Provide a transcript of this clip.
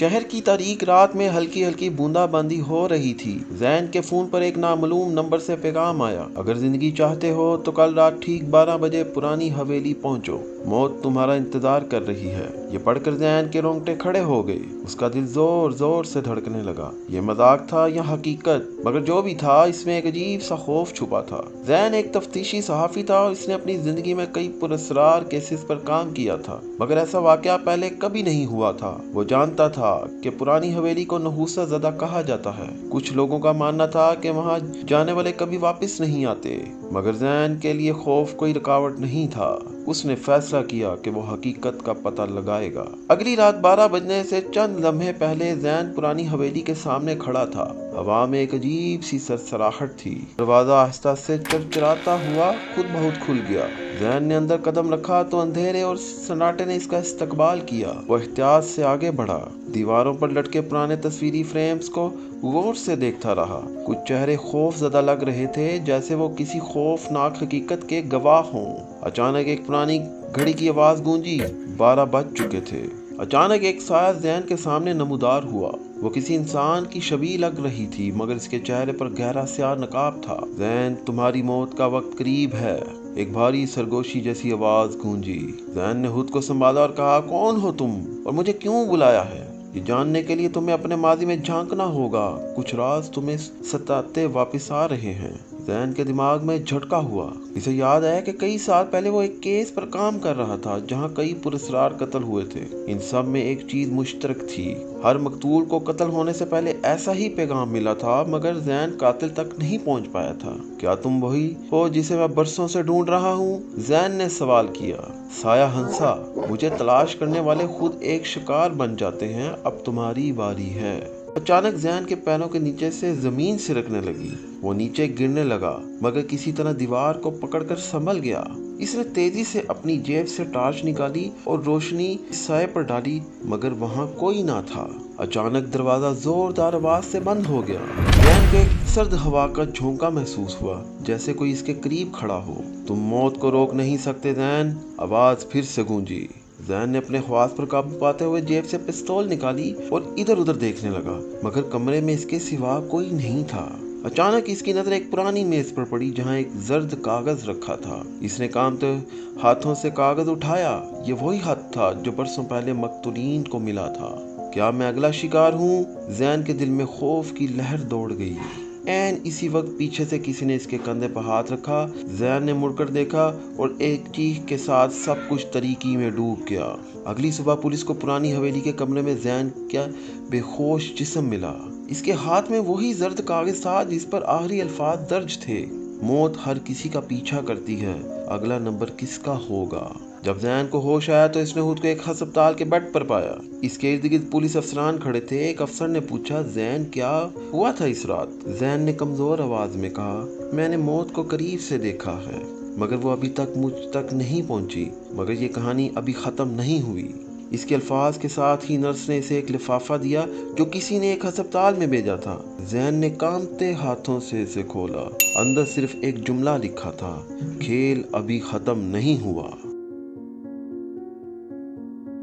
शहर की तारीक रात में हल्की हल्की बूंदा बांदी हो रही थी। जैन के फोन पर एक नामालूम नंबर से पैगाम आया। अगर जिंदगी चाहते हो तो कल रात ठीक 12 बजे पुरानी हवेली पहुंचो, मौत तुम्हारा इंतजार कर रही है। ये पढ़कर जैन के रोंगटे खड़े हो गए। उसका दिल जोर जोर से धड़कने लगा। ये मजाक था या हकीकत, मगर जो भी था इसमें एक अजीब सा खौफ छुपा था। जैन एक तफ्तीशी सहाफी था और इसने अपनी जिंदगी में कई पुरस्कार केसेस पर काम किया था, मगर ऐसा वाकया पहले कभी नहीं हुआ था। वो जानता था कि पुरानी हवेली को नहूसा ज़दा कहा जाता है। कुछ लोगों का मानना था कि वहाँ जाने वाले कभी वापस नहीं आते, मगर जैन के लिए खौफ कोई रुकावट नहीं था। उसने फैसला किया कि वो हकीकत का पता लगाएगा। अगली रात 12 बजने से चंद लम्हे पहले जैन पुरानी हवेली के सामने खड़ा था। हवा में एक अजीब सी सरसराहट थी। दरवाजा आहिस्ता से चरचराता हुआ खुद बहुत खुल गया। जैन ने अंदर कदम रखा तो अंधेरे और सन्नाटे ने इसका इस्तकबाल किया। वो एहतियात से आगे बढ़ा। दीवारों पर लटके पुराने तस्वीरी फ्रेम्स को गौर से देखता रहा। कुछ चेहरे खौफ ज़दा लग रहे थे, जैसे वो किसी खौफनाक हकीकत के गवाह हों। अचानक एक पुरानी घड़ी की आवाज़ गूंजी। 12 बज चुके थे। अचानक एक साया जैन के सामने नमूदार हुआ। वो किसी इंसान की शबीह लग रही थी, मगर इसके चेहरे पर गहरा स्याह नकाब था। जैन, तुम्हारी मौत का वक्त करीब है, एक भारी सरगोशी जैसी आवाज गूंजी। जैन ने खुद को संभाला और कहा, कौन हो तुम और मुझे क्यों बुलाया है? ये जानने के लिए तुम्हें अपने माजी में झांकना होगा। कुछ राज तुम्हें सताते वापस आ रहे हैं। जैन के दिमाग में झटका हुआ। इसे याद आया कि कई साल पहले वो एक केस पर काम कर रहा था जहां कई पुरस्कार कत्ल हुए थे। इन सब में एक चीज मुश्तरक थी। हर मकतूल को कत्ल होने से पहले ऐसा ही पैगाम मिला था, मगर जैन कातिल तक नहीं पहुंच पाया था। क्या तुम वही हो जिसे मैं बरसों से ढूंढ रहा हूँ? जैन ने सवाल किया। साया हंसा। मुझे तलाश करने वाले खुद एक शिकार बन जाते हैं, अब तुम्हारी बारी है। अचानक जैन के पैरों के नीचे से जमीन सिरकने लगी। वो नीचे गिरने लगा, मगर किसी तरह दीवार को पकड़कर संभल गया। इसने तेजी से अपनी जेब से टॉर्च निकाली और रोशनी साए पर डाली, मगर वहां कोई ना था। अचानक दरवाजा जोरदार आवाज से बंद हो गया। जैन को एक सर्द हवा का झोंका महसूस हुआ, जैसे कोई इसके करीब खड़ा हो। तुम मौत को रोक नहीं सकते जैन, आवाज फिर से गूंजी। जैन ने अपने ख्वास पर काबू पाते हुए जेब से पिस्तौल निकाली और इधर उधर देखने लगा, मगर कमरे में इसके सिवा कोई नहीं था। अचानक इसकी नजर एक पुरानी मेज पर पड़ी जहां एक जर्द कागज रखा था। इसने कांपते हाथों से कागज उठाया। ये वही हाथ था जो बरसों पहले मकतूलीन को मिला था। क्या मैं अगला शिकार हूँ? जैन के दिल में खौफ की लहर दौड़ गई। एन इसी वक्त पीछे से किसी ने इसके कंधे पर हाथ रखा। जैन ने मुड़कर देखा और एक चीख के साथ सब कुछ तारीकी में डूब गया। अगली सुबह पुलिस को पुरानी हवेली के कमरे में जैन का बेहोश जिस्म मिला। इसके हाथ में वही जर्द कागज था जिस पर आखिरी अल्फाज दर्ज थे, मौत हर किसी का पीछा करती है, अगला नंबर किसका होगा? जब जैन को होश आया तो इसने खुद को एक अस्पताल के बेड पर पाया। इसके इर्द गिर्द पुलिस अफसरान खड़े थे। एक अफसर ने पूछा, जैन क्या हुआ था इस रात? जैन ने कमजोर आवाज में कहा, मैंने मौत को करीब से देखा है, मगर वो अभी तक मुझ तक नहीं पहुंची। मगर ये कहानी अभी खत्म नहीं हुई। इसके अल्फाज के साथ ही नर्स ने इसे एक लिफाफा दिया जो किसी ने एक अस्पताल में भेजा था। जैन ने कांपते हाथों से इसे खोला। अंदर सिर्फ एक जुमला लिखा था, खेल अभी खत्म नहीं हुआ।